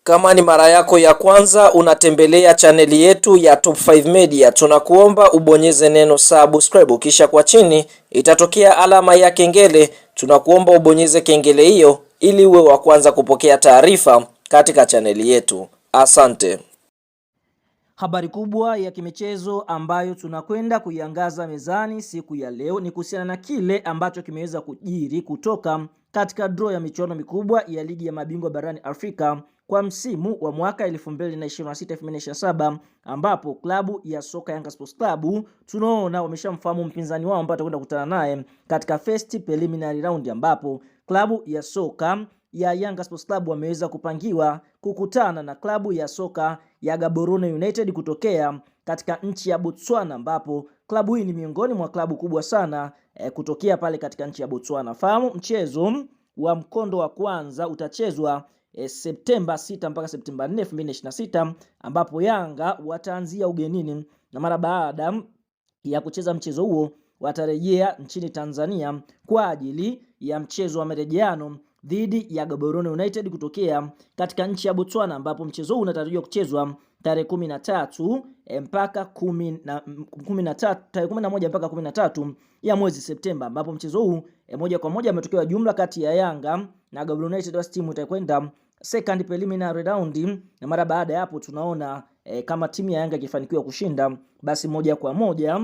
Kama ni mara yako ya kwanza unatembelea chaneli yetu ya Top 5 Media, tunakuomba ubonyeze neno subscribe, kisha kwa chini itatokea alama ya kengele. Tunakuomba ubonyeze kengele hiyo ili uwe wa kwanza kupokea taarifa katika chaneli yetu. Asante. Habari kubwa ya kimichezo ambayo tunakwenda kuiangaza mezani siku ya leo ni kuhusiana na kile ambacho kimeweza kujiri kutoka katika draw ya michuano mikubwa ya ligi ya mabingwa barani Afrika kwa msimu wa mwaka 2026-2027, ambapo klabu ya soka Yanga Sports Club tunaona wameshamfahamu mpinzani wao ambao atakwenda kukutana naye katika first preliminary round, ambapo klabu ya soka ya Yanga Sports Club wameweza kupangiwa kukutana na klabu ya soka ya Gaborone United kutokea katika nchi ya Botswana, ambapo klabu hii ni miongoni mwa klabu kubwa sana kutokea pale katika nchi ya Botswana. Fahamu mchezo wa mkondo wa kwanza utachezwa Septemba 6 mpaka Septemba 4, 2026, ambapo Yanga wataanzia ugenini na mara baada ya kucheza mchezo huo watarejea nchini Tanzania kwa ajili ya mchezo wa marejeano dhidi ya Gaborone United kutokea katika nchi ya Botswana, ambapo mchezo huu unatarajiwa kuchezwa tarehe 13 mpaka 13 tarehe 11 mpaka 13 ya mwezi Septemba, ambapo mchezo huu moja kwa moja matokeo ya jumla kati ya Yanga na Gaborone United timu itakwenda second preliminary round, na mara baada ya hapo tunaona kama timu ya Yanga ikifanikiwa kushinda, basi moja kwa moja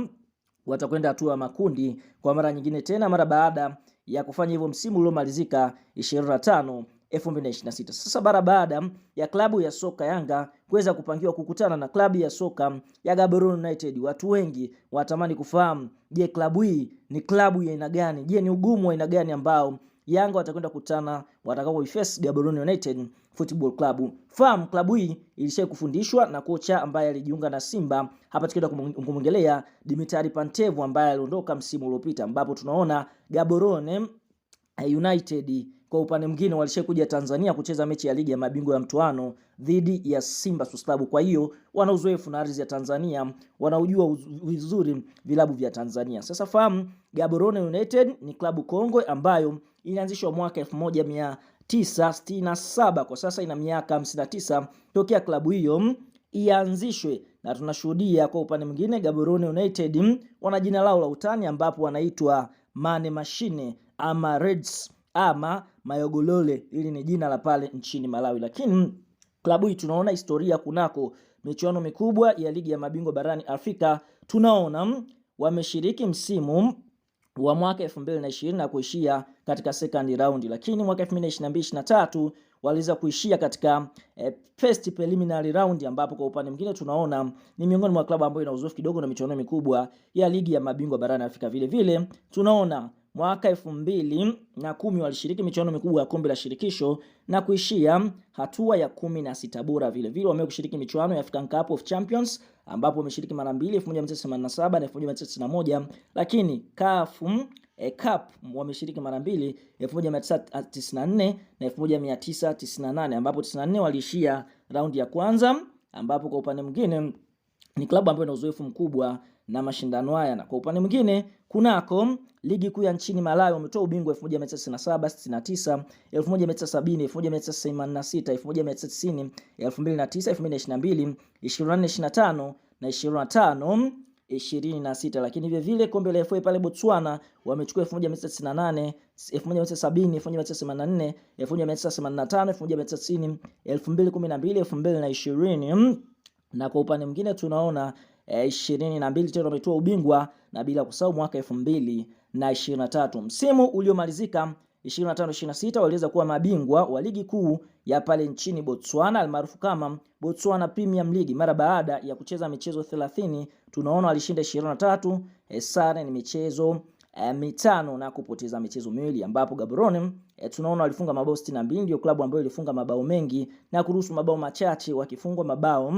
watakwenda hatua ya makundi kwa mara nyingine tena, mara baada ya kufanya hivyo msimu uliomalizika 2025-2026. Sasa bara baada ya klabu ya soka Yanga kuweza kupangiwa kukutana na klabu ya soka ya Gaborone United, watu wengi watamani kufahamu, je, klabu hii ni klabu ya aina gani? Je, ni ugumu wa aina gani ambao Yanga watakwenda kukutana watakapoiface Gaborone United Football Club? Fahamu klabu hii ilishawahi kufundishwa na kocha ambaye alijiunga na Simba, hapa tukienda kumwongelea Dimitri Pantev ambaye aliondoka msimu uliopita, ambapo tunaona Gaborone United kwa upande mwingine walishakuja Tanzania kucheza mechi ya ligi ya mabingwa ya mtoano dhidi ya Simba Sports Club. Kwa hiyo wana uzoefu na ardhi ya Tanzania, wanaujua vizuri vilabu vya Tanzania. Sasa fahamu Gaborone United ni klabu kongwe ambayo ilianzishwa mwaka 1967, kwa sasa ina miaka 59 tokea klabu hiyo ianzishwe, na tunashuhudia kwa upande mwingine Gaborone United wana jina lao la utani ambapo wanaitwa Mane Machine ama Reds ama Mayogolole. Hili ni jina la pale nchini Malawi, lakini klabu hii tunaona historia kunako michuano mikubwa ya ligi ya mabingwa barani Afrika. Tunaona wameshiriki msimu wa mwaka 2020 na kuishia katika second round, lakini mwaka 2022-2023 waliweza kuishia katika first preliminary round, ambapo kwa upande mwingine tunaona ni miongoni mwa klabu ambayo ina uzoefu kidogo na michuano mikubwa ya ligi ya mabingwa barani Afrika. Vile vile tunaona mwaka 2010 walishiriki michuano mikubwa ya kombe la shirikisho na kuishia hatua ya 16 bora. Vile vile wamekushiriki michuano ya African Cup of Champions ambapo wameshiriki mara mbili 1987 na 1991, lakini CAF Cup wameshiriki mara mbili 1994 na 1998, ambapo 94 waliishia raundi ya kwanza, ambapo kwa upande mwingine ni klabu ambayo ina uzoefu mkubwa na mashindano haya. Na kwa upande mwingine kunako ligi kuu ya nchini Malawi wametoa ubingwa 1967, 69, 1970, 1986, 1990, 2009, 2022, 24, 25 na 26. Lakini vile vile kombe la FA pale Botswana wamechukua 1998, 1970, 1984, 1985, 1990, 2012, 2020. Na kwa upande mwingine tunaona 22 tena wametoa ubingwa, na bila kusahau mwaka 2023. Msimu uliomalizika 25-26 waliweza kuwa mabingwa wa ligi kuu ya pale nchini Botswana almaarufu kama Botswana Premium League. Mara baada ya kucheza michezo 30, tunaona walishinda 23, sare ni michezo mitano na kupoteza michezo miwili, ambapo Gaborone tunaona walifunga mabao 62, ndio klabu ambayo ilifunga mabao mengi na kuruhusu mabao machache, wakifungwa mabao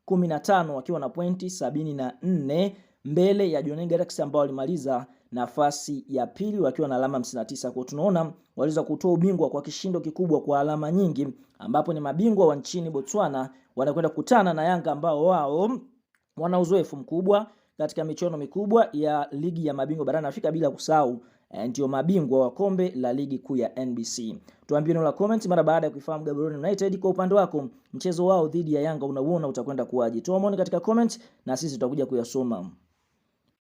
15 wakiwa na pointi 74 mbele ya Jwaneng Galaxy ambao walimaliza nafasi ya pili wakiwa na alama 59. Kwa tunaona waliweza kutoa ubingwa kwa kishindo kikubwa kwa alama nyingi, ambapo ni mabingwa wa nchini Botswana wanakwenda kukutana na Yanga ambao wao wana uzoefu mkubwa katika michuano mikubwa ya ligi ya mabingwa barani Afrika, bila kusahau ndio mabingwa wa kombe la ligi kuu ya NBC. Tuambie neno la comment mara baada ya kuifahamu Gaborone United. Kwa upande wako, mchezo wao dhidi ya Yanga unauona utakwenda kuwaje? Toa maoni katika comment na sisi tutakuja kuyasoma.